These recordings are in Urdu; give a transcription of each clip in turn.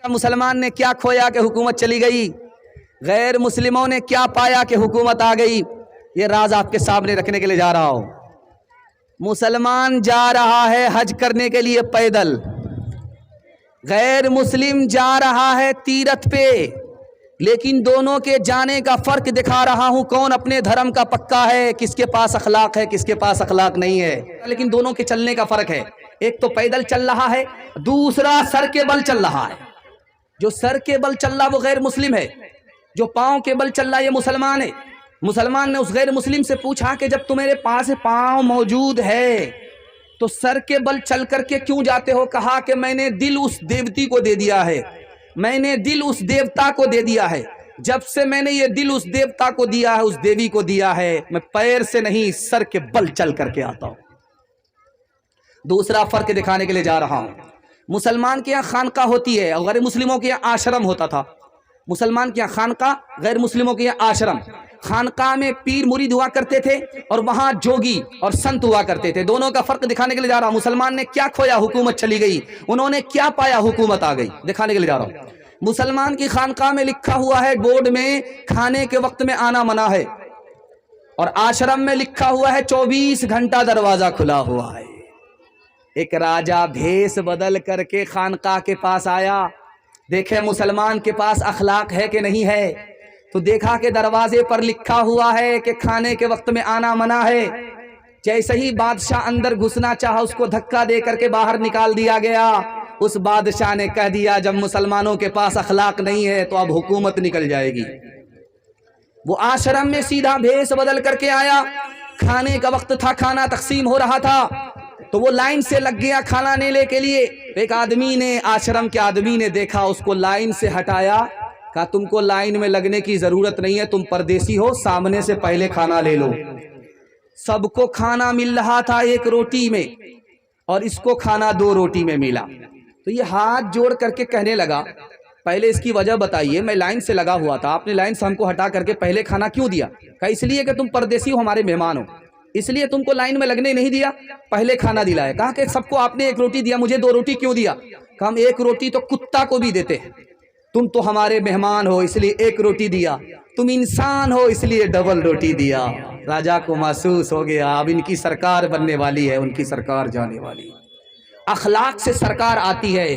مسلمان نے کیا کھویا کہ حکومت چلی گئی؟ غیر مسلموں نے کیا پایا کہ حکومت آ گئی؟ یہ راز آپ کے سامنے رکھنے کے لیے جا رہا ہوں۔ مسلمان جا رہا ہے حج کرنے کے لیے پیدل، غیر مسلم جا رہا ہے تیرتھ پہ، لیکن دونوں کے جانے کا فرق دکھا رہا ہوں کون اپنے دھرم کا پکا ہے، کس کے پاس اخلاق ہے، کس کے پاس اخلاق نہیں ہے، لیکن دونوں کے چلنے کا فرق ہے۔ ایک تو پیدل چل رہا ہے، دوسرا سر کے بل چل رہا ہے۔ جو سر کے بل چل رہا وہ غیر مسلم ہے، جو پاؤں کے بل چل رہا یہ مسلمان ہے۔ مسلمان نے اس غیر مسلم سے پوچھا کہ جب تمہارے پاس پاؤں موجود ہے تو سر کے بل چل کر کے کیوں جاتے ہو؟ کہا کہ میں نے دل اس دیوتی کو دے دیا ہے، میں نے دل اس دیوتا کو دے دیا ہے، جب سے میں نے یہ دل اس دیوتا کو دیا ہے، اس دیوی کو دیا ہے، میں پیر سے نہیں سر کے بل چل کر کے آتا ہوں۔ دوسرا فرق دکھانے کے لیے جا رہا ہوں۔ مسلمان کے یہاں خانقاہ ہوتی ہے اور غیر مسلموں کے یہاں آشرم ہوتا تھا۔ مسلمان کے یہاں خانقاہ، غیر مسلموں کے یہاں آشرم۔ خانقاہ میں پیر مرید ہوا کرتے تھے اور وہاں جوگی اور سنت ہوا کرتے تھے۔ دونوں کا فرق دکھانے کے لیے جا رہا ہوں۔ مسلمان نے کیا کھویا؟ حکومت چلی گئی۔ انہوں نے کیا پایا؟ حکومت آ گئی۔ دکھانے کے لیے جا رہا ہوں۔ مسلمان کی خانقاہ میں لکھا ہوا ہے بورڈ میں کھانے کے وقت میں آنا منع ہے، اور آشرم میں لکھا ہوا ہے 24 گھنٹہ دروازہ کھلا ہوا ہے۔ ایک راجہ بھیس بدل کر کے خانقاہ کے پاس آیا، دیکھے مسلمان کے پاس اخلاق ہے کہ نہیں ہے، تو دیکھا کہ دروازے پر لکھا ہوا ہے کہ کھانے کے وقت میں آنا منع ہے۔ جیسے ہی بادشاہ اندر گھسنا چاہا اس کو دھکا دے کر کے باہر نکال دیا گیا۔ اس بادشاہ نے کہہ دیا جب مسلمانوں کے پاس اخلاق نہیں ہے تو اب حکومت نکل جائے گی۔ وہ آشرم میں سیدھا بھیس بدل کر کے آیا، کھانے کا وقت تھا، کھانا تقسیم ہو رہا تھا، تو وہ لائن سے لگ گیا کھانا لینے کے لیے۔ ایک آدمی نے، آشرم کے آدمی نے دیکھا، اس کو لائن سے ہٹایا، کہا تم کو لائن میں لگنے کی ضرورت نہیں ہے، تم پردیسی ہو، سامنے سے پہلے کھانا لے لو۔ سب کو کھانا مل رہا تھا ایک روٹی میں، اور اس کو کھانا 2 روٹی میں ملا۔ تو یہ ہاتھ جوڑ کر کے کہنے لگا پہلے اس کی وجہ بتائیے، میں لائن سے لگا ہوا تھا، آپ نے لائن سے ہم کو ہٹا کر کے پہلے کھانا کیوں دیا؟ کہا اس لیے کہ تم پردیسی ہو، ہمارے مہمان ہو، اس لیے تم کو لائن میں لگنے نہیں دیا، پہلے کھانا دلایا۔ کہا کہ سب کو آپ نے 1 روٹی دیا، مجھے 2 روٹی کیوں دیا؟ کہا ہم 1 روٹی تو کتا کو بھی دیتے ہیں، تم تو ہمارے مہمان ہو اس لیے 1 روٹی دیا، تم انسان ہو اس لیے ڈبل روٹی دیا۔ راجہ کو محسوس ہو گیا اب ان کی سرکار بننے والی ہے، ان کی سرکار جانے والی ہے۔ اخلاق سے سرکار آتی ہے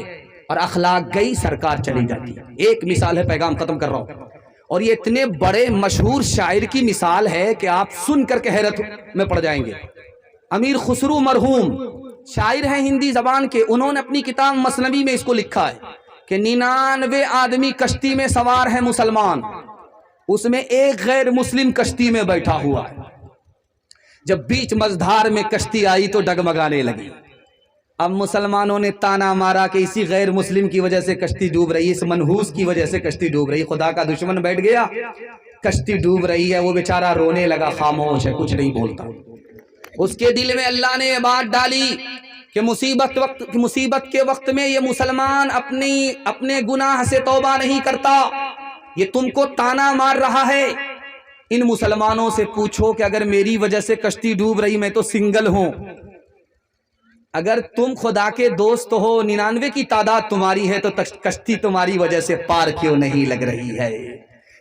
اور اخلاق گئی سرکار چلی جاتی ہے۔ ایک مثال ہے، پیغام ختم کر رہا ہوں، اور یہ اتنے بڑے مشہور شاعر کی مثال ہے کہ آپ سن کر کے حیرت میں پڑ جائیں گے۔ امیر خسرو مرحوم شاعر ہیں ہندی زبان کے، انہوں نے اپنی کتاب مثنوی میں اس کو لکھا ہے کہ 99 آدمی کشتی میں سوار ہیں مسلمان، اس میں ایک غیر مسلم کشتی میں بیٹھا ہوا ہے۔ جب بیچ مجدھار میں کشتی آئی تو ڈگمگانے لگی۔ اب مسلمانوں نے تانا مارا کہ اسی غیر مسلم کی وجہ سے کشتی ڈوب رہی ہے، اس منحوس کی وجہ سے کشتی ڈوب رہی ہے۔ خدا کا دشمن بیٹھ گیا، کشتی ڈوب رہی ہے، وہ بیچارہ رونے لگا، خاموش ہے، کچھ نہیں بولتا۔ اس کے دل میں اللہ نے یہ بات ڈالی کہ مصیبت کے وقت میں یہ مسلمان اپنے گناہ سے توبہ نہیں کرتا، یہ تم کو تانا مار رہا ہے۔ ان مسلمانوں سے پوچھو کہ اگر میری وجہ سے کشتی ڈوب رہی، میں تو سنگل ہوں، اگر تم خدا کے دوست ہو، 99 کی تعداد تمہاری ہے، تو کشتی تمہاری وجہ سے پار کیوں نہیں لگ رہی ہے؟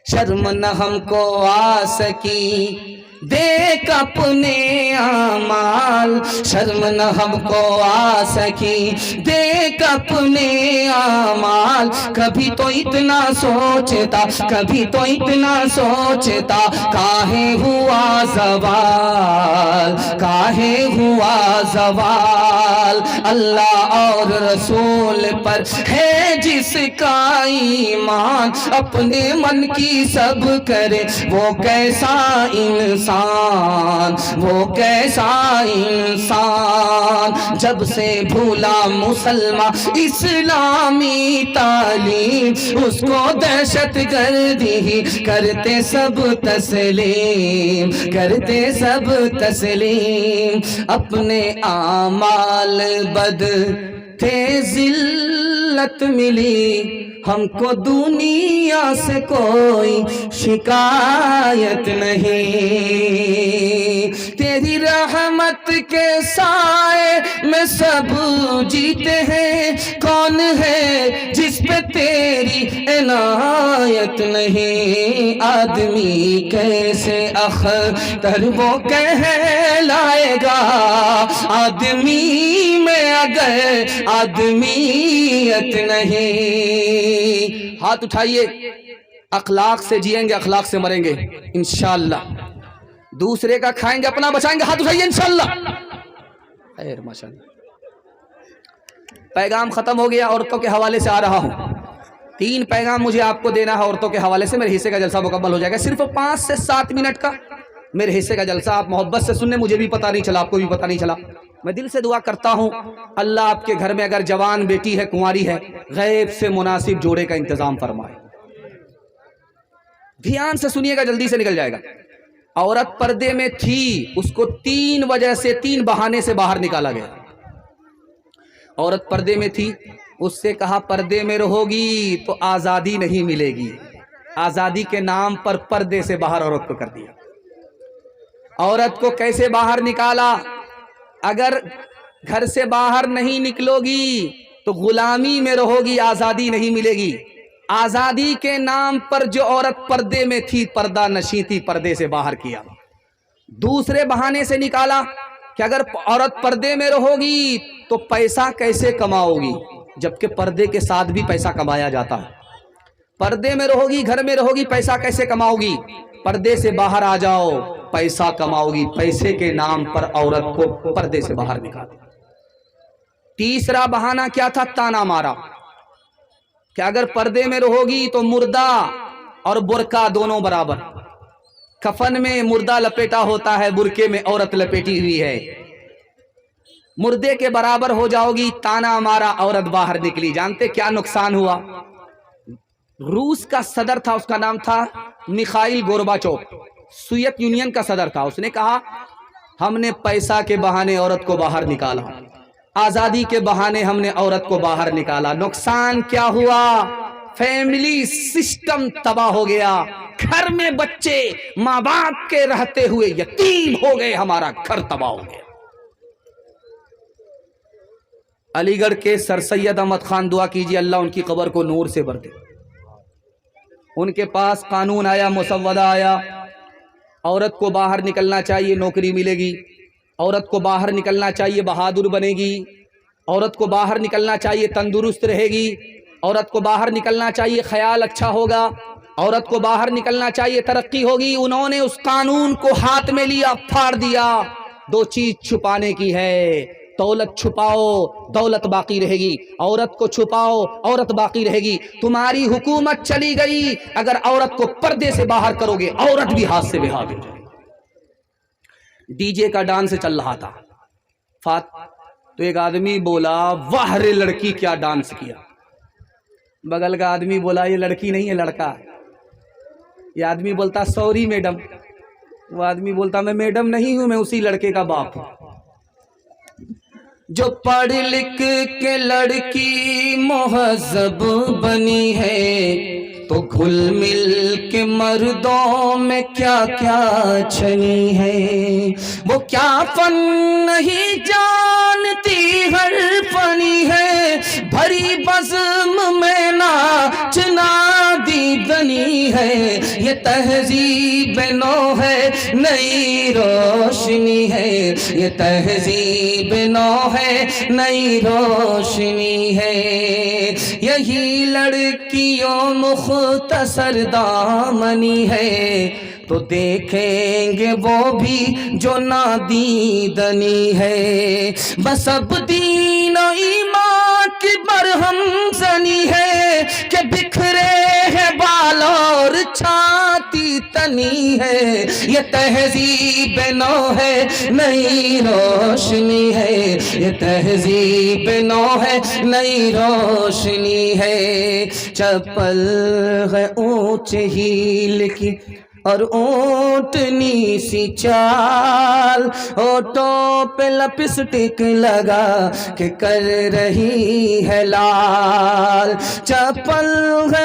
شرم نہ ہم کو آ سکی دیکھ اپنے اعمال، شرم نہ ہم کو آ سکی دیکھ اپنے اعمال، کبھی تو اتنا سوچتا، کبھی تو اتنا سوچتا، کاہے ہوا زوال، کاہے ہوا زوال۔ اللہ اور رسول پر ہے جس کا ایمان، اپنے من کی سب کرے وہ کیسا انسان، وہ کیسا انسان۔ جب سے بھولا مسلمان اسلامی تعلیم، اس کو دہشت گردی ہی کرتے سب تسلیم، کرتے سب تسلیم۔ اپنے اعمال بد تھے ذلت ملی، ہم کو دنیا سے کوئی شکایت نہیں، تیری رحمت کے سائے میں سب جیتے ہیں، کون ہے جس پہ تیری عنایت نہیں، آدمی کیسے اختر وہ کہلائے گا، آدمی میں اگر آدمیت نہیں۔ ہاتھ اٹھائیے، اخلاق سے جئیں گے، اخلاق سے مریں گے انشاءاللہ، دوسرے کا کھائیں گے اپنا بچائیں گے، ہاتھ اٹھائیے انشاءاللہ۔ خیر ماشاءاللہ۔ پیغام ختم ہو گیا، عورتوں کے حوالے سے آ رہا ہوں، 3 پیغام مجھے آپ کو دینا ہے عورتوں کے حوالے سے، میرے حصے کا جلسہ مکمل ہو جائے گا، صرف 5 سے 7 منٹ کا میرے حصے کا جلسہ، آپ محبت سے سننے، مجھے بھی پتہ نہیں چلا، آپ کو بھی پتہ نہیں چلا۔ میں دل سے دعا کرتا ہوں اللہ آپ کے گھر میں اگر جوان بیٹی ہے، کنواری ہے، غیب سے مناسب جوڑے کا انتظام فرمائے۔ دھیان سے سنیے گا، جلدی سے نکل جائے گا۔ عورت پردے میں تھی، اس کو 3 وجہ سے، 3 بہانے سے باہر نکالا گیا۔ عورت پردے میں تھی، اس سے کہا پردے میں رہو گی تو آزادی نہیں ملے گی، آزادی کے نام پر پردے سے باہر عورت کو کر دیا۔ عورت کو کیسے باہر نکالا؟ اگر گھر سے باہر نہیں نکلو گی تو غلامی میں رہو گی، آزادی نہیں ملے گی۔ آزادی کے نام پر جو عورت پردے میں تھی، پردہ نشیں تھی، پردے سے باہر کیا۔ دوسرے بہانے سے نکالا کہ اگر عورت پردے میں رہو گی تو پیسہ کیسے کماؤ گی، جبکہ پردے کے ساتھ بھی پیسہ کمایا جاتا ہے۔ پردے میں رہو گی، گھر میں رہو گی، پیسہ کیسے کماؤ گی؟ پردے سے باہر آ جاؤ، پیسہ کماؤ گی۔ پیسے کے نام پر عورت کو پردے سے باہر نکالا۔ تیسرا بہانہ کیا تھا؟ تانا مارا کہ اگر پردے میں رہو گی تو مردہ اور برقع دونوں برابر، کفن میں مردہ لپیٹا ہوتا ہے، برقعے میں عورت لپیٹی ہوئی ہے، مردے کے برابر ہو جاؤ گی۔ تانا مارا، عورت باہر نکلی۔ جانتے کیا نقصان ہوا؟ روس کا صدر تھا، اس کا نام تھا میخائیل گورباچوف، سوویت یونین کا صدر تھا۔ اس نے کہا ہم نے پیسہ کے بہانے عورت کو باہر نکالا، آزادی کے بہانے ہم نے عورت کو باہر نکالا۔ نقصان کیا ہوا؟ فیملی سسٹم تباہ ہو گیا، گھر میں بچے ماں باپ کے رہتے ہوئے یتیم ہو گئے، ہمارا گھر تباہ ہو گیا۔ علی گڑھ کے سر سید احمد خان، دعا کیجیے اللہ ان کی قبر کو نور سے بھر دے۔ ان کے پاس قانون آیا، مسودہ آیا، عورت کو باہر نکلنا چاہیے، نوکری ملے گی، عورت کو باہر نکلنا چاہیے، بہادر بنے گی، عورت کو باہر نکلنا چاہیے، تندرست رہے گی، عورت کو باہر نکلنا چاہیے، خیال اچھا ہوگا، عورت کو باہر نکلنا چاہیے، ترقی ہوگی۔ انہوں نے اس قانون کو ہاتھ میں لیا، پھاڑ دیا۔ 2 چیز چھپانے کی ہے، دولت چھپاؤ، دولت باقی رہے گی، عورت کو چھپاؤ، عورت باقی رہے گی۔ تمہاری حکومت چلی گئی، اگر عورت کو پردے سے باہر کرو گے، عورت بھی ہاتھ سے بہا ہو جائے گی۔ ڈی جے کا ڈانس چل رہا تھا، تو ایک آدمی بولا واہ رے لڑکی کیا ڈانس کیا۔ بغل کا آدمی بولا یہ لڑکی نہیں ہے، لڑکا۔ یہ آدمی بولتا سوری میڈم، وہ آدمی بولتا میں میڈم نہیں ہوں، میں اسی لڑکے کا باپ ہوں۔ جو پڑھ لکھ کے لڑکی مہذب بنی ہے تو گھل مل کے مردوں میں کیا کیا چھنی ہے، وہ کیا فن نہیں جانتی ہر فنی ہے، بھری بزم میں ناچنا دیدنی ہے، یہ تہذیب نو ہے نئی روشنی ہے، یہ تہذیب نو ہے نئی روشنی ہے، یہی لڑکیوں مختصر دامنی ہے تو دیکھیں گے وہ بھی جو نادیدنی ہے، بس اب دین و ایمان کی برہم زنی ہے کہ بکھرے ہیں بال اور چھاتی تنی ہے، یہ تہذیب نو ہے نئی روشنی ہے، یہ تہذیب نو ہے نئی روشنی ہے، چپل ہے اونچے ہیل کی اور اونٹنی سی چال، ہونٹوں پہ لپسٹک لگا کہ کر رہی ہے لال، چپل ہے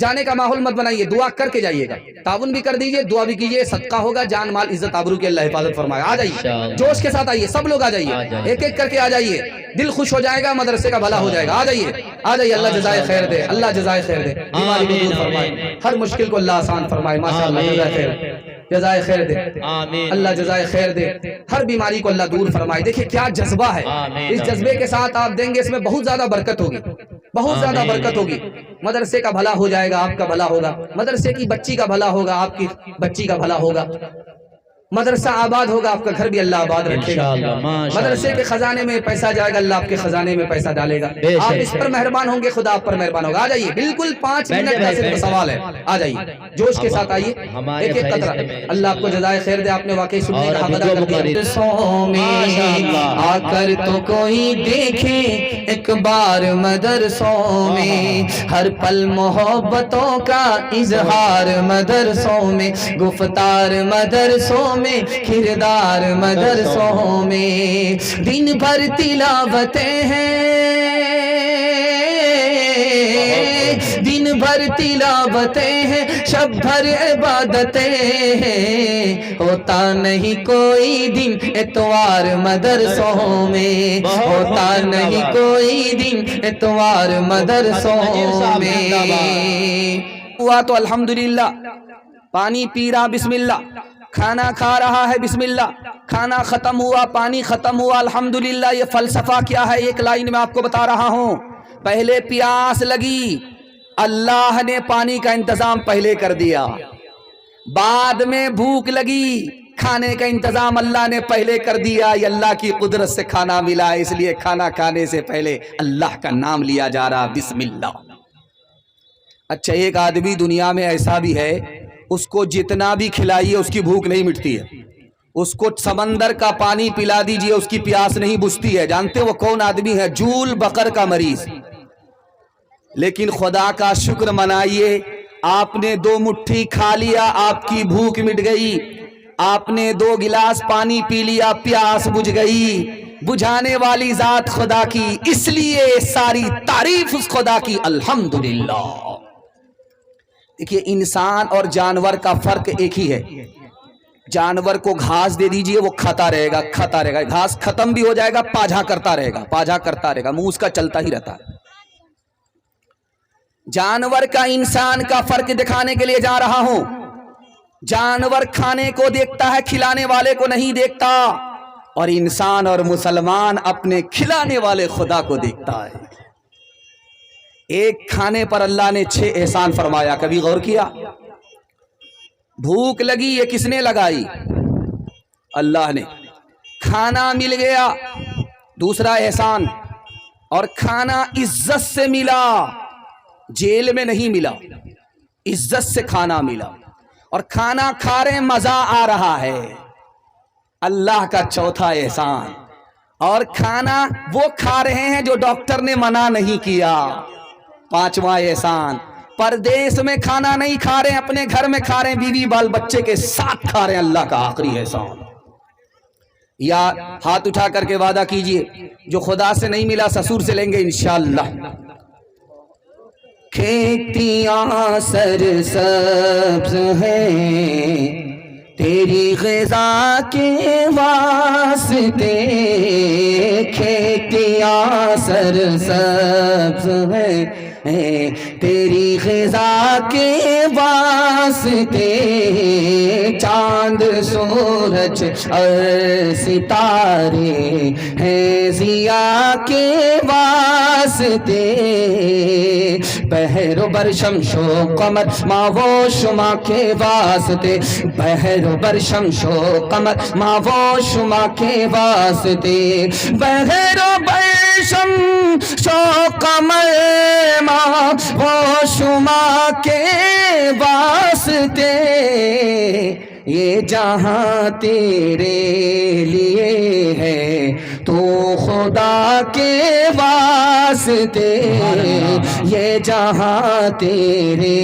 جانے کا ماحول مت بنائیے، دعا کر کے جائیے گا، تعاون بھی کر دیجئے، دعا بھی کیجئے، صدقہ ہوگا، جان مال عزت آبرو کی اللہ حفاظت فرمائے۔ آ جائیے جوش کے ساتھ آئیے، سب لوگ آ جائیے، ایک ایک کر کے آ جائیے، دل خوش ہو جائے گا، مدرسے کا بھلا ہو جائے گا۔ آ جائیے آ جائیے، اللہ جزائے خیر دے، اللہ جزائے خیر دے، بیماری کو دور فرمائے، ہر مشکل کو اللہ آسان فرمائے، ماشاءاللہ جزائے خیر، جزائے خیر دے، اللہ جزائے خیر دے، ہر بیماری کو اللہ دور فرمائے۔ دیکھیں کیا جذبہ ہے، اس جذبے کے ساتھ آپ دیں گے، اس میں بہت زیادہ برکت ہوگی، بہت زیادہ برکت ہوگی۔ مدرسے کا بھلا ہو جائے گا، آپ کا بھلا ہوگا، مدرسے کی بچی کا بھلا ہوگا، آپ کی بچی کا بھلا ہوگا، مدرسہ آباد ہوگا، آپ کا گھر بھی اللہ آباد رکھے گا، مدرسے کے خزانے میں پیسہ جائے گا، اللہ آپ کے خزانے میں پیسہ ڈالے گا، آپ اس پر مہربان ہوں گے، خدا آپ پر مہربان ہوگا۔ آ جائیے، بالکل 5 منٹ کا صرف سوال ہے، آ جائیے جوش کے ساتھ آئیے، ایک ایک قطرہ، اللہ آپ کو جزائے خیر دے، آپ نے واقعی سننے کا حق ادا کر دیا۔ سو میں آ کر تو کوئی دیکھے ایک بار مدرسوں میں، ہر پل محبتوں کا اظہار مدرسوں میں، گفتار مدرسوں میں، کردار مدرسوں میں، دن بھر تلاوتیں ہیں، دن بھر تلاوتیں ہیں، شب بھر عبادتیں ہیں، ہوتا نہیں کوئی دن اتوار مدرسوں میں، ہوتا نہیں کوئی دن اتوار مدرسوں میں۔ ہوا تو الحمدللہ، پانی پی رہا بسم اللہ، کھانا کھا رہا ہے بسم اللہ، کھانا ختم ہوا، پانی ختم ہوا الحمدللہ۔ یہ فلسفہ کیا ہے، ایک لائن میں آپ کو بتا رہا ہوں۔ پہلے پیاس لگی، اللہ نے پانی کا انتظام پہلے کر دیا، بعد میں بھوک لگی، کھانے کا انتظام اللہ نے پہلے کر دیا۔ یہ اللہ کی قدرت سے کھانا ملا، اس لیے کھانا کھانے سے پہلے اللہ کا نام لیا جا رہا، بسم اللہ۔ اچھا، ایک آدمی دنیا میں ایسا بھی ہے، اس کو جتنا بھی کھلائیے اس کی بھوک نہیں مٹتی ہے، اس کو سمندر کا پانی پلا دیجئے اس کی پیاس نہیں بجھتی ہے۔ جانتے وہ کون آدمی ہے؟ جول بقر کا مریض۔ لیکن خدا کا شکر منائیے، آپ نے 2 مٹھی کھا لیا، آپ کی بھوک مٹ گئی، آپ نے 2 گلاس پانی پی لیا، پیاس بجھ گئی۔ بجھانے والی ذات خدا کی، اس لیے ساری تعریف اس خدا کی، الحمدللہ۔ دیکھیے، انسان اور جانور کا فرق ایک ہی ہے۔ جانور کو گھاس دے دیجئے، وہ کھاتا رہے گا، کھاتا رہے گا، گھاس ختم بھی ہو جائے گا، پاجھا کرتا رہے گا، پاجھا کرتا رہے گا، منہ اس کا چلتا ہی رہتا ہے۔ جانور کا انسان کا فرق دکھانے کے لیے جا رہا ہوں۔ جانور کھانے کو دیکھتا ہے، کھلانے والے کو نہیں دیکھتا، اور انسان اور مسلمان اپنے کھلانے والے خدا کو دیکھتا ہے۔ ایک کھانے پر اللہ نے 6 احسان فرمایا، کبھی غور کیا؟ بھوک لگی، یہ کس نے لگائی؟ اللہ نے۔ کھانا مل گیا، دوسرا احسان، اور کھانا عزت سے ملا، جیل میں نہیں ملا، عزت سے کھانا ملا، اور کھانا کھا رہے مزہ آ رہا ہے، اللہ کا چوتھا احسان۔ اور کھانا وہ کھا رہے ہیں جو ڈاکٹر نے منع نہیں کیا، 5واں احسان۔ پردیس میں کھانا نہیں کھا رہے، اپنے گھر میں کھا رہے ہیں، بیوی بال بچے کے ساتھ کھا رہے ہیں، اللہ کا آخری احسان۔ یا ہاتھ اٹھا کر کے وعدہ کیجئے، جو خدا سے نہیں ملا سسور سے لیں گے انشاءاللہ۔ کھیتیاں سرسبز ہیں تیری غذا کے واسطے، کھیتیاں سرسبز ہیں تیری غذا کے واسطے، چاند سورج اور ستارے ہیں ضیاء کے واسطے، بحر و بر شمس و قمر ماں و شما کے واسطے، بحر و بر شمس و قمر ماں و شما کے واسطے، بحر و بر شمس و قمر ماں و شما کے واسطے، یہ جہاں تیرے لیے ہے تو خدا کے واسطے، یہ جہاں تیرے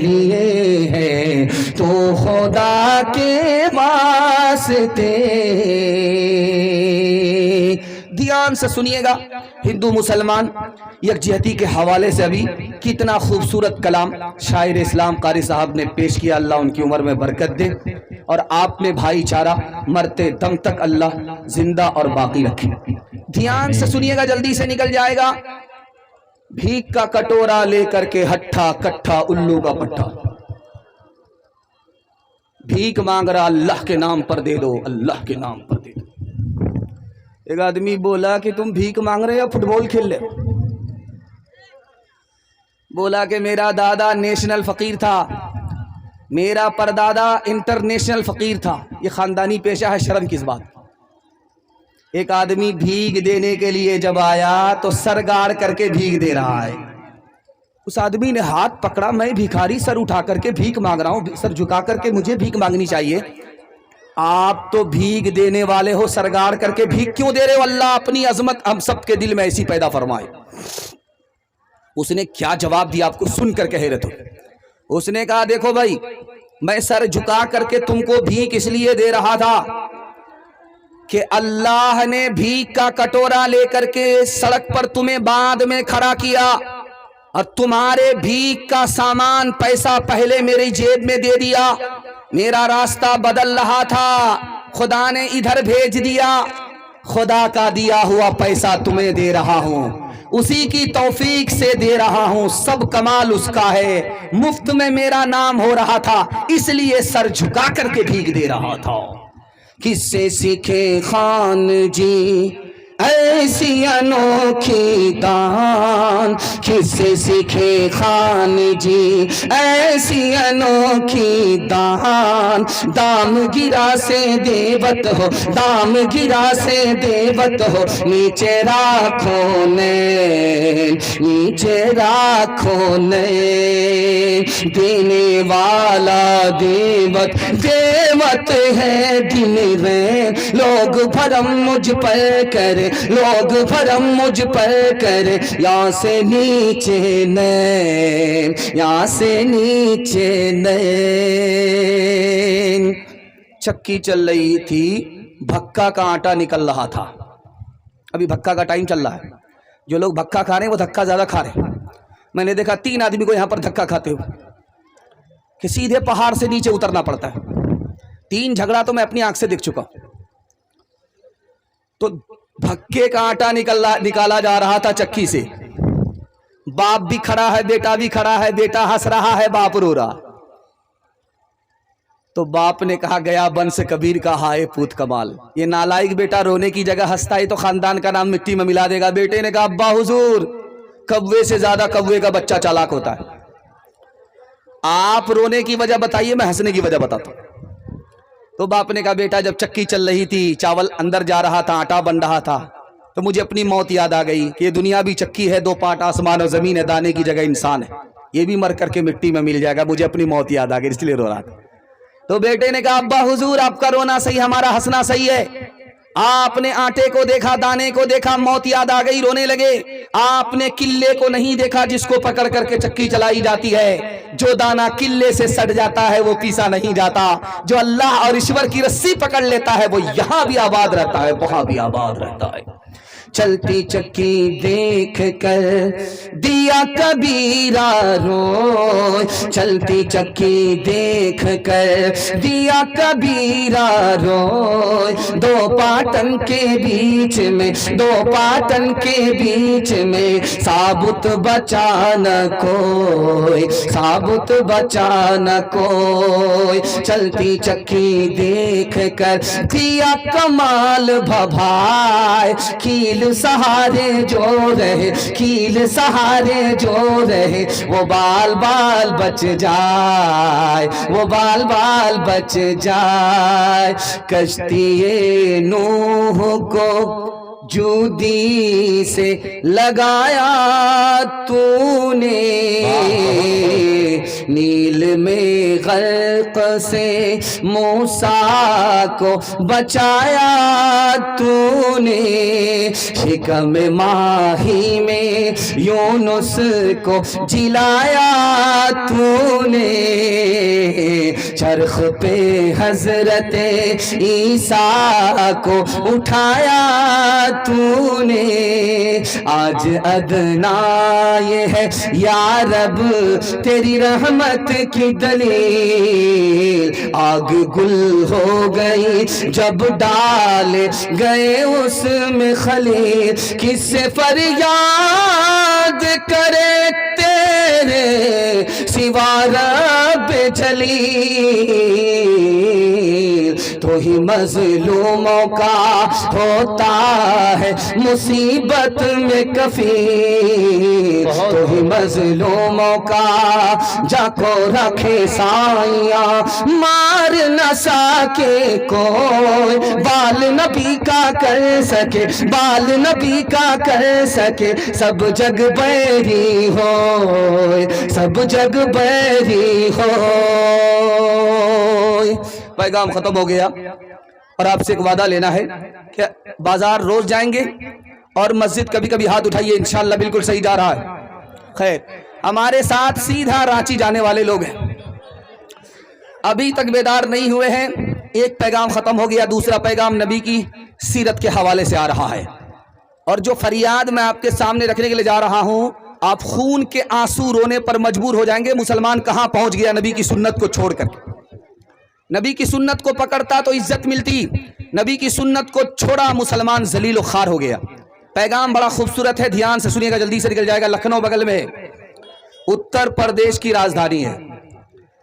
لیے ہے تو خدا کے واسطے، دھیان سے سنیے گا. ہندو مسلمان یکجہتی کے حوالے سے ابھی کتنا خوبصورت کلام شاعر اسلام قاری صاحب نے پیش کیا. اللہ ان کی عمر میں برکت دے اور آپ میں بھائی چارہ مرتے دم تک اللہ زندہ اور باقی رکھے. دھیان سے سنیے گا, جلدی سے نکل جائے گا. بھیک کا کٹورا لے کر کے ہٹھا کٹھا الو کا پٹھا, بھیک مانگ رہا اللہ کے نام پر دے دو, اللہ کے نام پر دے دو. ایک آدمی بولا کہ تم بھیک مانگ رہے یا فٹ بال کھیل رہے؟ بولا کہ میرا دادا نیشنل فقیر تھا, میرا پردادا انٹرنیشنل فقیر تھا. یہ خاندانی پیشہ ہے, شرم کس بات. ایک آدمی بھیک دینے کے لیے جب آیا تو سر گاڑ کر کے بھیک دے رہا ہے. اس آدمی نے ہاتھ پکڑا, میں بھیکاری سر اٹھا کر کے بھیک مانگ رہا ہوں, سر جھکا کر کے مجھے بھیک مانگنی چاہیے. آپ تو بھیک دینے والے ہو, سرگاڑ کر کے بھیک کیوں دے رہے ہو؟ اللہ اپنی عظمت ہم سب کے دل میں ایسی پیدا فرمائے. اس نے کیا جواب دیا آپ کو سن کر کہ حیرت ہو. اس نے کہا دیکھو بھائی, میں سر جھکا کر کے تم کو بھیک اس لیے دے رہا تھا کہ اللہ نے بھیک کا کٹورا لے کر کے سڑک پر تمہیں بعد میں کھڑا کیا اور تمہارے بھیک کا سامان پیسہ پہلے میری جیب میں دے دیا. میرا راستہ بدل رہا تھا, خدا نے ادھر بھیج دیا, خدا کا دیا ہوا پیسہ تمہیں دے رہا ہوں, اسی کی توفیق سے دے رہا ہوں, سب کمال اس کا ہے, مفت میں میرا نام ہو رہا تھا اس لیے سر جھکا کر کے بھیک دے رہا تھا. کس سے سیکھے خان جی ایسی انوکھی دان, کس سے سیکھے خان جی ایسی انوکھی دان. دام گرا سے دیوت ہو, دام گرا سے دیوت ہو, نیچے راکھو نے, نیچے راکھو نے. دینے والا دیوت دیوت ہے دن میں, لوگ بھرم مجھ پر کرے, لوگ بھرم مجھ پر کرے, یہاں سے نیچے نین, یہاں سے نیچے نین. چکی چل رہی تھی, بھکا کا آٹا نکل رہا تھا. ابھی بھکا کا ٹائم چل رہا ہے, جو لوگ بھکا کھا رہے ہیں وہ دھکا زیادہ کھا رہے ہیں. میں نے دیکھا 3 آدمی کو یہاں پر دھکا کھاتے ہوئے کہ سیدھے پہاڑ سے نیچے اترنا پڑتا ہے. 3 جھگڑا تو میں اپنی آنکھ سے دیکھ چکا. تو بھکے کا آٹا نکالا جا رہا تھا چکی سے, باپ بھی کھڑا ہے, بیٹا بھی کھڑا ہے, بیٹا ہنس رہا ہے, باپ رو رہا. تو باپ نے کہا گیا بنس کبیر کا ہائے پوت کمال, یہ نالائق بیٹا رونے کی جگہ ہنستا ہے تو خاندان کا نام مٹی میں ملا دے گا. بیٹے نے کہا ابا حضور, کوے سے زیادہ کوے کا بچہ چالاک ہوتا ہے, آپ رونے کی وجہ بتائیے, میں ہنسنے کی وجہ بتاتا ہوں. تو باپ نے کہا بیٹا جب چکی چل رہی تھی, چاول اندر جا رہا تھا, آٹا بن رہا تھا, تو مجھے اپنی موت یاد آ گئی کہ یہ دنیا بھی چکی ہے, 2 پارٹ آسمان اور زمین ہے, دانے کی جگہ انسان ہے, یہ بھی مر کر کے مٹی میں مل جائے گا. مجھے اپنی موت یاد آ گئی اس لیے رو رہا تھا. تو بیٹے نے کہا ابا حضور آپ کا رونا صحیح, ہمارا ہنسنا صحیح ہے. آپ نے آٹے کو دیکھا, دانے کو دیکھا, موت یاد آ گئی, رونے لگے. آپ نے قلے کو نہیں دیکھا جس کو پکڑ کر کے چکی چلائی جاتی ہے. جو دانا قلے سے سٹ جاتا ہے وہ پیسا نہیں جاتا, جو اللہ اور ایشور کی رسی پکڑ لیتا ہے وہ یہاں بھی آباد رہتا ہے, وہاں بھی آباد رہتا ہے. چلتی چکی دیکھ کر دیا کبیرہ روئے, چلتی چکی دیکھ کر دیا کبیرہ روئے. 2 پاٹن کے بیچ میں, 2 پاٹن کے بیچ میں, ثابت بچا نہ کوئی, ثابت بچا نہ کوئی. چلتی چکی دیکھ کر دیا کمال بھائے, کیل سہارے جو رہے, کیل سہارے جو رہے, وہ بال بال بچ جائے, وہ بال بال بچ جائے. کشتی نوح کو جودی سے لگایا تو نے, نیل میں غرق سے موسیٰ کو بچایا تو نے، شکم ماہی میں یونس کو جلایا تو نے، چرخ پہ حضرت عیسیٰ کو اٹھایا تو نے، آج ادنا یہ ہے یا رب تیری رحمت کی دلیل، آگ گل ہو گئی جب ڈال گئے اس میں خلیل، کس سے فریاد کرے تیرے سوا رب جلیل، تو ہی مظلوموں کا ہوتا ہے مصیبت میں کفیل، تو ہی مظلوموں کا جا کو رکھے سائیاں، مار نہ سکے کوئی، بال نبی کا کر سکے، بال نبی کا کر سکے، سب جگ بیری ہوئے، سب جگ بیری ہوئے۔ پیغام ختم ہو گیا، اور آپ سے ایک وعدہ لینا ہے کہ بازار روز جائیں گے اور مسجد کبھی کبھی ہاتھ اٹھائیے، انشاءاللہ بالکل صحیح جا رہا ہے۔ خیر، ہمارے ساتھ سیدھا رانچی جانے والے لوگ ہیں، ابھی تک بیدار نہیں ہوئے ہیں، ایک پیغام ختم ہو گیا، دوسرا پیغام نبی کی سیرت کے حوالے سے آ رہا ہے، اور جو فریاد میں آپ کے سامنے رکھنے کے لیے جا رہا ہوں، آپ خون کے آنسو رونے پر مجبور ہو جائیں گے۔ مسلمان کہاں پہنچ گیا نبی کی سنت کو چھوڑ کر کے؟ نبی کی سنت کو پکڑتا تو عزت ملتی، نبی کی سنت کو چھوڑا مسلمان ذلیل و خوار ہو گیا۔ پیغام بڑا خوبصورت ہے، دھیان سے سنیے گا، جلدی سے نکل جائے گا۔ لکھنؤ بغل میں ہے، اتر پردیش کی راجدھانی ہے،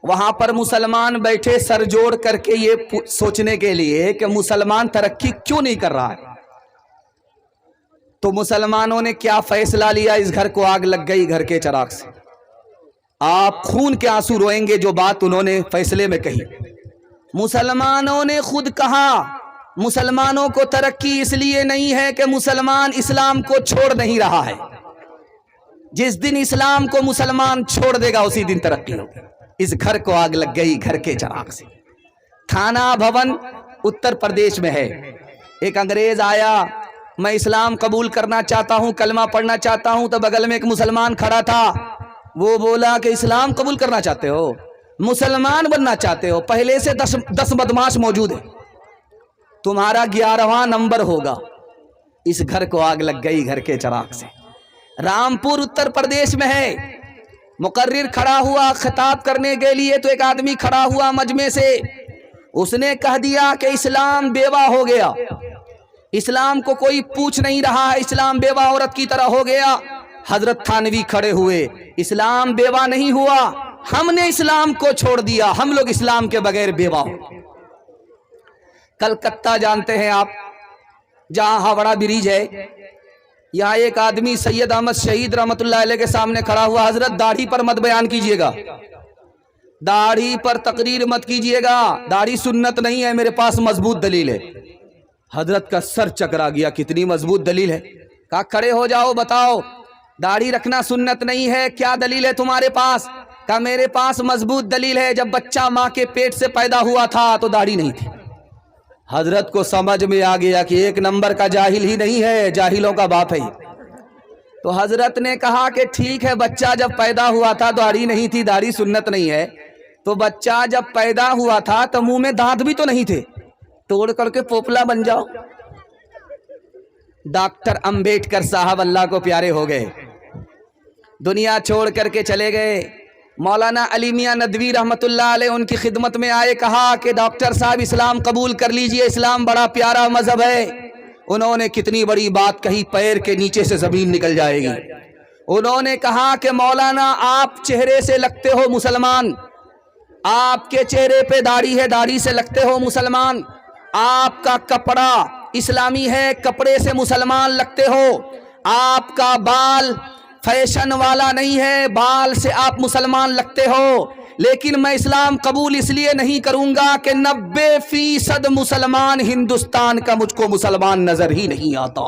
وہاں پر مسلمان بیٹھے سر جوڑ کر کے یہ سوچنے کے لیے کہ مسلمان ترقی کیوں نہیں کر رہا ہے، تو مسلمانوں نے کیا فیصلہ لیا؟ اس گھر کو آگ لگ گئی گھر کے چراغ سے۔ آپ خون کے آنسو روئیں گے جو بات انہوں نے فیصلے میں کہی۔ مسلمانوں نے خود کہا مسلمانوں کو ترقی اس لیے نہیں ہے کہ مسلمان اسلام کو چھوڑ نہیں رہا ہے، جس دن اسلام کو مسلمان چھوڑ دے گا اسی دن ترقی ہوگی۔ اس گھر کو آگ لگ گئی گھر کے چراغ سے۔ تھانہ بھون اتر پردیش میں ہے، ایک انگریز آیا، میں اسلام قبول کرنا چاہتا ہوں، کلمہ پڑھنا چاہتا ہوں، تو بغل میں ایک مسلمان کھڑا تھا، وہ بولا کہ اسلام قبول کرنا چاہتے ہو، مسلمان بننا چاہتے ہو، پہلے سے 10 بدماش موجود ہیں، تمہارا 11واں نمبر ہوگا۔ اس گھر کو آگ لگ گئی گھر کے چراغ سے۔ رامپور اتر پردیش میں ہے، مقرر کھڑا ہوا خطاب کرنے کے لیے، تو ایک آدمی کھڑا ہوا مجمع سے، اس نے کہہ دیا کہ اسلام بیوہ ہو گیا، اسلام کو کوئی پوچھ نہیں رہا ہے، اسلام بیوہ عورت کی طرح ہو گیا۔ حضرت تھانوی کھڑے ہوئے، اسلام بیوہ نہیں ہوا، ہم نے اسلام کو چھوڑ دیا، ہم لوگ اسلام کے بغیر بیوہ ہو۔ کلکتہ جانتے ہیں آپ، جہاں ہاوڑا بریج ہے، یہاں ایک آدمی سید احمد شہید رحمت اللہ علیہ کے سامنے کھڑا ہوا، حضرت داڑھی پر مت بیان کیجئے گا، داڑھی پر تقریر مت کیجئے گا، داڑھی سنت نہیں ہے، میرے پاس مضبوط دلیل ہے۔ حضرت کا سر چکرا گیا، کتنی مضبوط دلیل ہے؟ کہا کھڑے ہو جاؤ، بتاؤ داڑھی رکھنا سنت نہیں ہے، کیا دلیل ہے تمہارے پاس؟ کہا میرے پاس مضبوط دلیل ہے، جب بچہ ماں کے پیٹ سے پیدا ہوا تھا تو داڑھی نہیں تھی۔ حضرت کو سمجھ میں آ گیا کہ ایک نمبر کا جاہل ہی نہیں ہے، جاہلوں کا باپ ہے۔ تو حضرت نے کہا کہ ٹھیک ہے، بچہ جب پیدا ہوا تھا داڑھی نہیں تھی، داڑھی سنت نہیں ہے، تو بچہ جب پیدا ہوا تھا تو منہ میں دانت بھی تو نہیں تھے، توڑ کر کے پوپلا بن جاؤ۔ ڈاکٹر امبیڈکر صاحب اللہ کو پیارے ہو گئے، دنیا چھوڑ کر کے چلے گئے۔ مولانا علی میاں ندوی رحمت اللہ علیہ ان کی خدمت میں آئے، کہا کہ ڈاکٹر صاحب اسلام قبول کر لیجئے، اسلام بڑا پیارا مذہب ہے۔ انہوں نے کتنی بڑی بات کہی، پیر کے نیچے سے زمین نکل جائے گی۔ انہوں نے کہا کہ مولانا آپ چہرے سے لگتے ہو مسلمان، آپ کے چہرے پہ داڑھی ہے، داڑھی سے لگتے ہو مسلمان، آپ کا کپڑا اسلامی ہے، کپڑے سے مسلمان لگتے ہو، آپ کا بال فیشن والا نہیں ہے، بال سے آپ مسلمان لگتے ہو، لیکن میں اسلام قبول اس لیے نہیں کروں گا کہ 90% مسلمان ہندوستان کا مجھ کو مسلمان نظر ہی نہیں آتا۔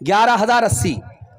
11,080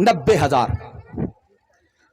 90,000।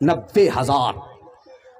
90,000।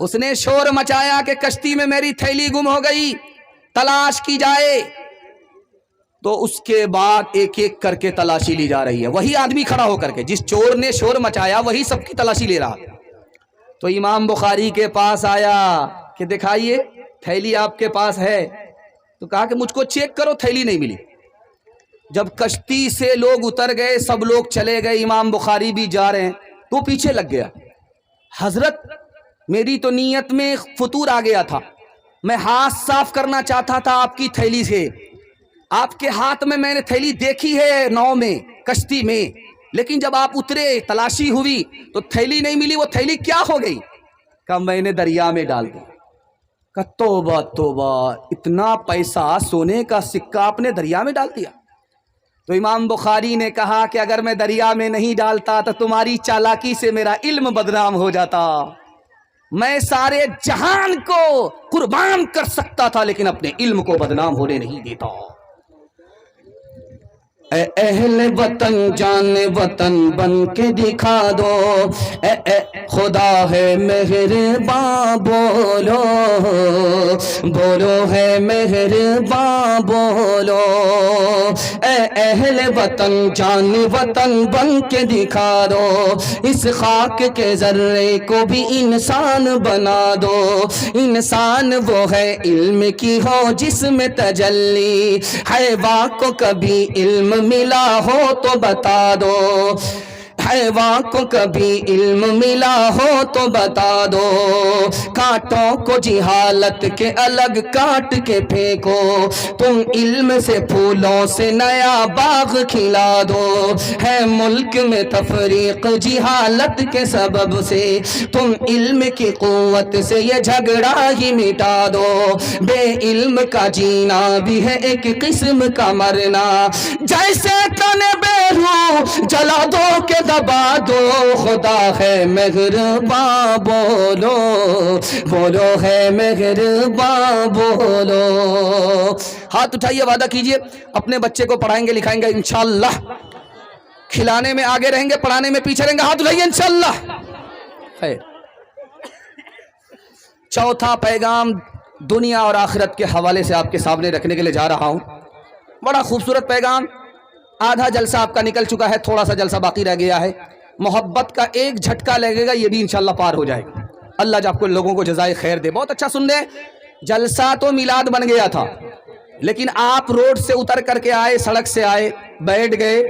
اس نے شور مچایا کہ کشتی میں میری تھیلی گم ہو گئی، تلاش کی جائے۔ تو اس کے بعد ایک ایک کر کے تلاشی لی جا رہی ہے، وہی آدمی کھڑا ہو کر کے، جس چور نے شور مچایا وہی سب کی تلاشی لے رہا۔ تو امام بخاری کے پاس آیا کہ دکھائیے تھیلی آپ کے پاس ہے، تو کہا کہ مجھ کو چیک کرو، تھیلی نہیں ملی۔ جب کشتی سے لوگ اتر گئے، سب لوگ چلے گئے، امام بخاری بھی جا رہے ہیں، تو پیچھے لگ گیا، حضرت میری تو نیت میں فطور آ گیا تھا، میں ہاتھ صاف کرنا چاہتا تھا آپ کی تھیلی سے، آپ کے ہاتھ میں نے تھیلی دیکھی ہے ناؤ میں، کشتی میں، لیکن جب آپ اترے تلاشی ہوئی تو تھیلی نہیں ملی۔ وہ تھیلی کیا ہو گئی؟ کہا میں نے دریا میں ڈال دی۔ کہا توبہ توبہ، اتنا پیسہ سونے کا سکہ آپ نے دریا میں ڈال دیا؟ تو امام بخاری نے کہا کہ اگر میں دریا میں نہیں ڈالتا تو تمہاری چالاکی سے میرا علم بدنام ہو جاتا، میں سارے جہان کو قربان کر سکتا تھا لیکن اپنے علم کو بدنام ہونے نہیں دیتا۔ اے اہل وطن جان وطن بن کے دکھا دو، اے خدا ہے مہرباں بولو، بولو ہے مہرباں بولو، اے اہل وطن جان وطن بن کے دکھا دو، اس خاک کے ذرے کو بھی انسان بنا دو، انسان وہ ہے علم کی ہو جس میں تجلی، حیوان کو کبھی علم ملا ہو تو بتا دو، حیوان کو کبھی علم ملا ہو تو بتا دو، کانٹوں کو جہالت کے الگ کاٹ کے پھینکو، تم علم سے پھولوں سے نیا باغ کھلا دو، ہے ملک میں تفریق جہالت کے سبب سے، تم علم کی قوت سے یہ جھگڑا ہی مٹا دو، بے علم کا جینا بھی ہے ایک قسم کا مرنا، جیسے تن بے روح جلا دو کہ دبا دو، خدا ہے مہرباں بولو، بولو ہے مہرباں بولو۔ ہاتھ اٹھائیے، وعدہ کیجئے اپنے بچے کو پڑھائیں گے لکھائیں گے انشاءاللہ، کھلانے میں آگے رہیں گے، پڑھانے میں پیچھے رہیں گے، ہاتھ اٹھائیے انشاءاللہ۔ خیر، چوتھا پیغام دنیا اور آخرت کے حوالے سے آپ کے سامنے رکھنے کے لیے جا رہا ہوں، بڑا خوبصورت پیغام۔ آدھا جلسہ آپ کا نکل چکا ہے، تھوڑا سا جلسہ باقی رہ گیا ہے، محبت کا ایک جھٹکا لگے گا، یہ بھی انشاءاللہ پار ہو جائے گا۔ اللہ جب آپ کو لوگوں کو جزائے خیر دے۔ بہت اچھا سن لیں، جلسہ تو میلاد بن گیا تھا، لیکن آپ روڈ سے اتر کر کے آئے، سڑک سے آئے، بیٹھ گئے،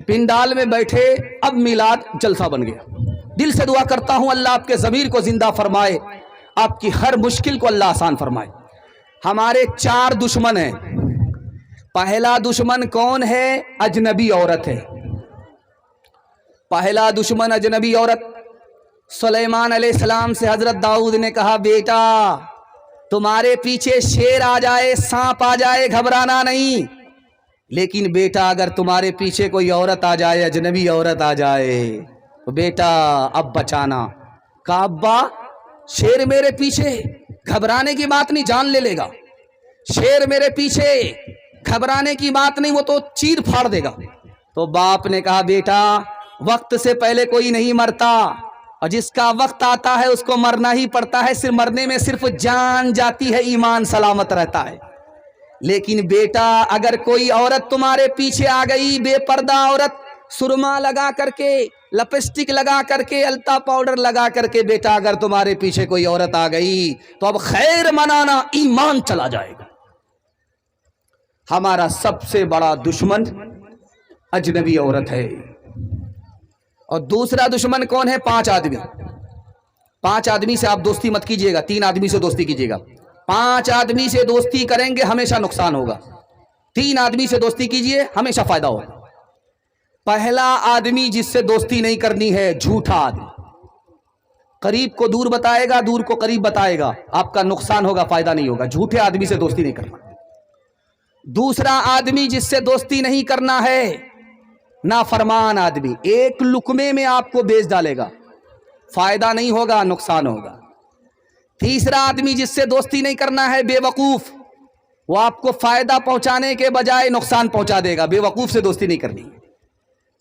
پنڈال میں بیٹھے، اب میلاد جلسہ بن گیا۔ دل سے دعا کرتا ہوں اللہ آپ کے ضمیر کو زندہ فرمائے، آپ کی ہر مشکل کو اللہ آسان فرمائے۔ ہمارے 4 دشمن ہیں۔ پہلا دشمن کون ہے؟ اجنبی عورت ہے۔ پہلا دشمن اجنبی عورت۔ سلیمان علیہ السلام سے حضرت داؤد نے کہا بیٹا تمہارے پیچھے شیر آ جائے، سانپ آ جائے، گھبرانا نہیں، لیکن بیٹا اگر تمہارے پیچھے کوئی عورت آ جائے، اجنبی عورت آ جائے تو بیٹا اب بچانا۔ کہا ابا شیر میرے پیچھے، گھبرانے کی بات نہیں، جان لے گا، شیر میرے پیچھے، گھبرانے کی بات نہیں، وہ تو چیر پھاڑ دے گا۔ تو باپ نے کہا بیٹا وقت سے پہلے کوئی نہیں مرتا، اور جس کا وقت آتا ہے اس کو مرنا ہی پڑتا ہے، صرف مرنے میں صرف جان جاتی ہے، ایمان سلامت رہتا ہے۔ لیکن بیٹا اگر کوئی عورت تمہارے پیچھے آ گئی، بے پردہ عورت، سرما لگا کر کے، لپسٹک لگا کر کے، التا پاؤڈر لگا کر کے، بیٹا اگر تمہارے پیچھے کوئی عورت آ گئی تو اب خیر منانا، ایمان چلا جائے گا۔ ہمارا سب سے بڑا دشمن اجنبی عورت ہے۔ اور دوسرا دشمن کون ہے؟ 5 آدمی۔ 5 آدمی سے آپ دوستی مت کیجئے گا، 3 آدمی سے دوستی کیجئے گا۔ 5 آدمی سے دوستی کریں گے ہمیشہ نقصان ہوگا، 3 آدمی سے دوستی کیجئے ہمیشہ فائدہ ہوگا۔ پہلا آدمی جس سے دوستی نہیں کرنی ہے، جھوٹا آدمی، قریب کو دور بتائے گا، دور کو قریب بتائے گا، آپ کا نقصان ہوگا، فائدہ نہیں ہوگا۔ جھوٹے آدمی سے دوستی نہیں کرنا۔ دوسرا آدمی جس سے دوستی نہیں کرنا ہے، نافرمان آدمی، ایک لقمے میں آپ کو بیچ ڈالے گا، فائدہ نہیں ہوگا، نقصان ہوگا۔ تیسرا آدمی جس سے دوستی نہیں کرنا ہے، بے وقوف، وہ آپ کو فائدہ پہنچانے کے بجائے نقصان پہنچا دے گا، بے وقوف سے دوستی نہیں کرنی۔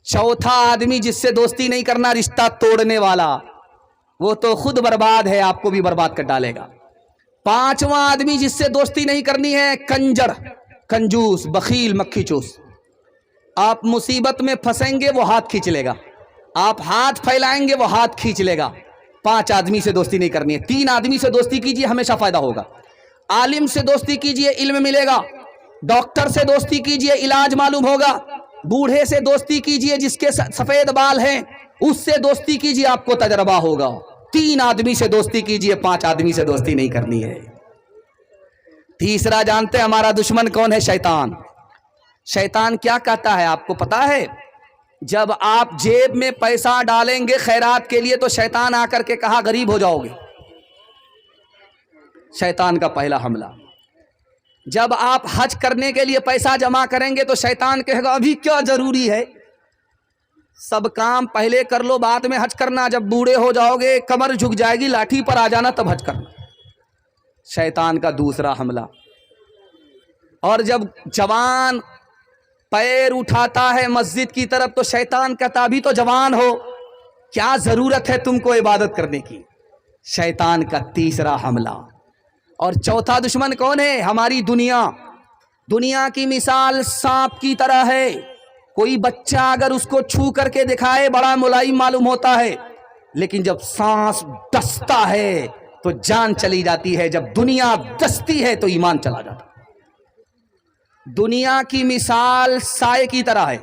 چوتھا آدمی جس سے دوستی نہیں کرنا، رشتہ توڑنے والا، وہ تو خود برباد ہے، آپ کو بھی برباد کر ڈالے گا۔ پانچواں آدمی جس سے دوستی نہیں کرنی ہے، کنجر، کنجوس، بخیل، مکھی چوس۔ آپ مصیبت میں پھنسیں گے وہ ہاتھ کھینچ لے گا، آپ ہاتھ پھیلائیں گے وہ ہاتھ کھینچ لے گا۔ 5 آدمی سے دوستی نہیں کرنی ہے۔ 3 آدمی سے دوستی کیجئے، ہمیشہ فائدہ ہوگا۔ عالم سے دوستی کیجئے، علم ملے گا۔ ڈاکٹر سے دوستی کیجئے، علاج معلوم ہوگا۔ بوڑھے سے دوستی کیجئے جس کے سفید بال ہیں، اس سے دوستی کیجئے، آپ کو تجربہ ہوگا۔ 3 آدمی سے دوستی کیجئے، 5 آدمی سے دوستی نہیں کرنی ہے۔ تیسرا جانتے ہیں ہمارا دشمن کون ہے؟ شیطان۔ شیطان کیا کہتا ہے آپ کو پتا ہے؟ جب آپ جیب میں پیسہ ڈالیں گے خیرات کے لیے تو شیطان آ کر کے کہا غریب ہو جاؤ گے۔ شیطان کا پہلا حملہ۔ جب آپ حج کرنے کے لیے پیسہ جمع کریں گے تو شیطان کہے گا ابھی کیا ضروری ہے، سب کام پہلے کر لو بعد میں حج کرنا، جب بوڑھے ہو جاؤ گے کمر جھک جائے گی لاٹھی پر آ جانا تب حج کرنا۔ شیطان کا دوسرا حملہ۔ اور جب جوان پیر اٹھاتا ہے مسجد کی طرف تو شیطان کہتا ابھی تو جوان ہو، کیا ضرورت ہے تم کو عبادت کرنے کی۔ شیطان کا تیسرا حملہ۔ اور چوتھا دشمن کون ہے؟ ہماری دنیا۔ دنیا کی مثال سانپ کی طرح ہے، کوئی بچہ اگر اس کو چھو کر کے دکھائے بڑا ملائم معلوم ہوتا ہے، لیکن جب سانس ڈستا ہے تو جان چلی جاتی ہے، جب دنیا ڈستی ہے تو ایمان چلا جاتا ہے۔ دنیا کی مثال سائے کی طرح ہے،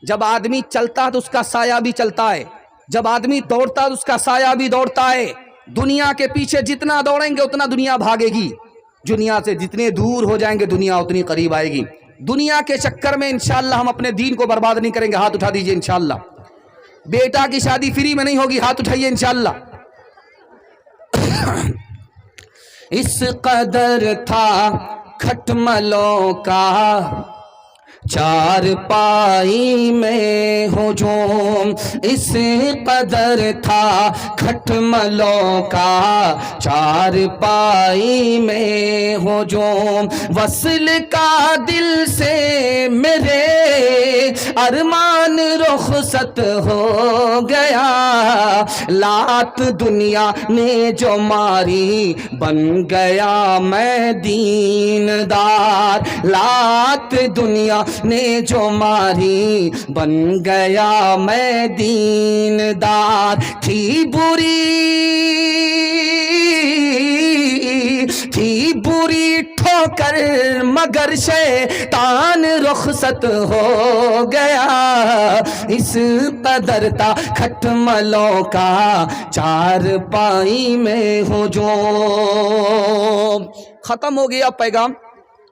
جب آدمی چلتا ہے تو اس کا سایہ بھی چلتا ہے، جب آدمی دوڑتا ہے تو اس کا سایہ بھی دوڑتا ہے۔ دنیا کے پیچھے جتنا دوڑیں گے اتنا دنیا بھاگے گی، دنیا سے جتنے دور ہو جائیں گے دنیا اتنی قریب آئے گی۔ دنیا کے چکر میں انشاءاللہ ہم اپنے دین کو برباد نہیں کریں گے۔ ہاتھ اٹھا دیجئے انشاءاللہ۔ بیٹا کی شادی فری میں نہیں ہوگی، ہاتھ اٹھائیے انشاءاللہ۔ اس قدر تھا کھٹملوں کا چار پائی میں ہجوم، اس قدر تھا کھٹملوں کا چار پائی میں ہجوم، وصل کا دل سے میرے ارمان رخصت ہو گیا، لات دنیا نے جو ماری بن گیا میں دیندار، لات دنیا نے جو ماری بن گیا میں دیندار، تھی بری ٹھوکر مگر شیطان رخصت ہو گیا، اس قدر تھا کھٹملوں کا چار پائی میں ہجوم۔ ختم ہو گیا پیغام۔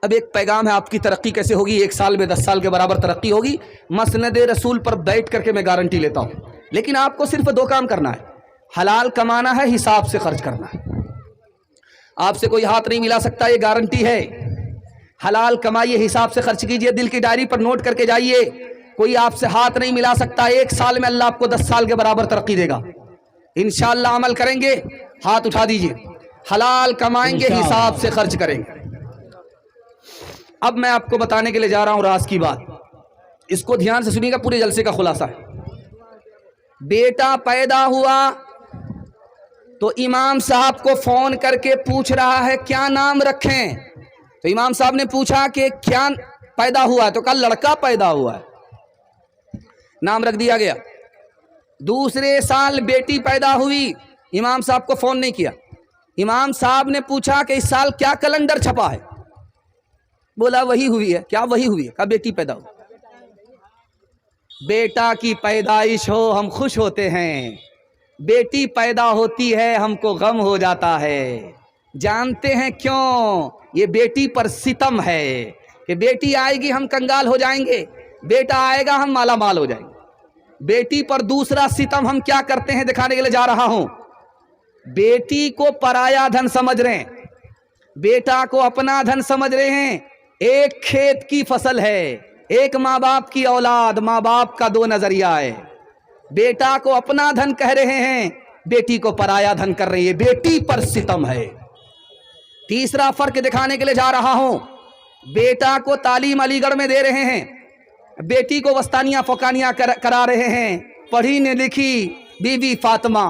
اب ایک پیغام ہے، آپ کی ترقی کیسے ہوگی؟ 1 سال میں 10 سال کے برابر ترقی ہوگی، مسند رسول پر بیٹھ کر کے میں گارنٹی لیتا ہوں۔ لیکن آپ کو صرف 2 کام کرنا ہے، حلال کمانا ہے، حساب سے خرچ کرنا ہے۔ آپ سے کوئی ہاتھ نہیں ملا سکتا، یہ گارنٹی ہے۔ حلال کمائیے، حساب سے خرچ کیجئے، دل کی ڈائری پر نوٹ کر کے جائیے، کوئی آپ سے ہاتھ نہیں ملا سکتا۔ 1 سال میں اللہ آپ کو 10 سال کے برابر ترقی دے گا انشاءاللہ۔ عمل کریں گے، ہاتھ اٹھا دیجئے، حلال کمائیں گے، حساب سے خرچ کریں گے۔ اب میں آپ کو بتانے کے لیے جا رہا ہوں راز کی بات، اس کو دھیان سے سنیے گا، پورے جلسے کا خلاصہ ہے۔ بیٹا پیدا ہوا تو امام صاحب کو فون کر کے پوچھ رہا ہے کیا نام رکھیں، تو امام صاحب نے پوچھا کہ کیا پیدا ہوا ہے، تو کہا لڑکا پیدا ہوا ہے، نام رکھ دیا گیا۔ دوسرے سال بیٹی پیدا ہوئی، امام صاحب کو فون نہیں کیا، امام صاحب نے پوچھا کہ اس سال کیا کیلنڈر چھپا ہے، بولا وہی ہوئی ہے۔ کیا وہی ہوئی ہے؟ کہا بیٹی پیدا ہو۔ بیٹا کی پیدائش ہو ہم خوش ہوتے ہیں، بیٹی پیدا ہوتی ہے ہم کو غم ہو جاتا ہے۔ جانتے ہیں کیوں؟ یہ بیٹی پر ستم ہے کہ بیٹی آئے گی ہم کنگال ہو جائیں گے، بیٹا آئے گا ہم مالا مال ہو جائیں گے۔ بیٹی پر دوسرا ستم ہم کیا کرتے ہیں دکھانے کے لیے جا رہا ہوں۔ بیٹی کو پرایا دھن سمجھ رہے ہیں، بیٹا کو اپنا دھن سمجھ رہے ہیں۔ ایک کھیت کی فصل ہے، ایک ماں باپ کی اولاد، ماں باپ کا 2 نظریہ ہے۔ بیٹا کو اپنا دھن کہہ رہے ہیں، بیٹی کو پرایا دھن کر رہی ہے، بیٹی پر ستم ہے۔ تیسرا فرق دکھانے کے لیے جا رہا ہوں، بیٹا کو تعلیم علی گڑھ میں دے رہے ہیں، بیٹی کو وسطانیہ فوقانیہ کرا رہے ہیں۔ پڑھی نے لکھی بی بی فاطمہ،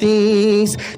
30,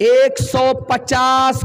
150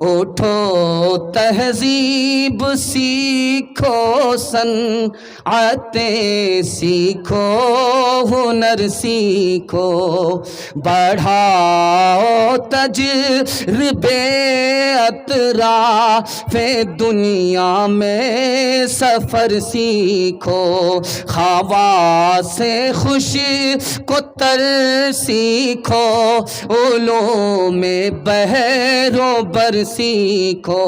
اٹھو تہذیب سیکھو، صنعتیں سیکھو، ہنر سیکھو، بڑھاؤ تجربے اطراف دنیا میں سفر سیکھو، خواص خوش کو تر سیکھو، علوم بحر و بر سیکھو،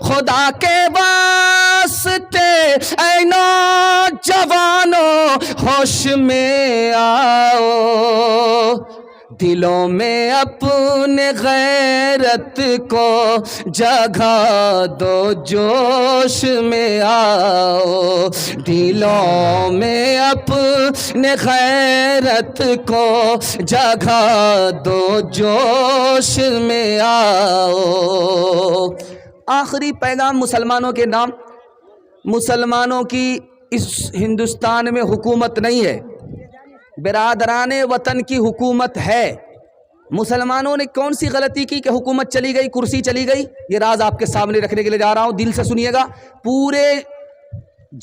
خدا کے واسطے اے نوجوانوں ہوش میں آؤ، دلوں میں اپنے غیرت کو جگہ دو، جوش میں آؤ، دلوں میں اپنے غیرت کو جگہ دو، جوش میں آؤ۔ آخری پیغام مسلمانوں کے نام، مسلمانوں کی اس ہندوستان میں حکومت نہیں ہے، برادران وطن کی حکومت ہے۔ مسلمانوں نے کون سی غلطی کی کہ حکومت چلی گئی، کرسی چلی گئی؟ یہ راز آپ کے سامنے رکھنے کے لیے جا رہا ہوں، دل سے سنیے گا، پورے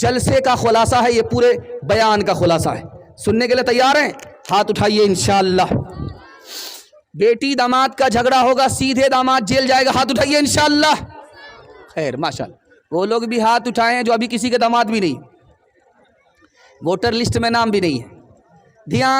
جلسے کا خلاصہ ہے، یہ پورے بیان کا خلاصہ ہے۔ سننے کے لیے تیار ہیں؟ ہاتھ اٹھائیے انشاءاللہ۔ بیٹی داماد کا جھگڑا ہوگا، سیدھے داماد جیل جائے گا، ہاتھ اٹھائیے انشاءاللہ۔ خیر ماشاءاللہ، وہ لوگ بھی ہاتھ اٹھائے ہیں جو ابھی کسی کے داماد بھی نہیں، ووٹر لسٹ میں نام بھی نہیں ہے۔ دھیان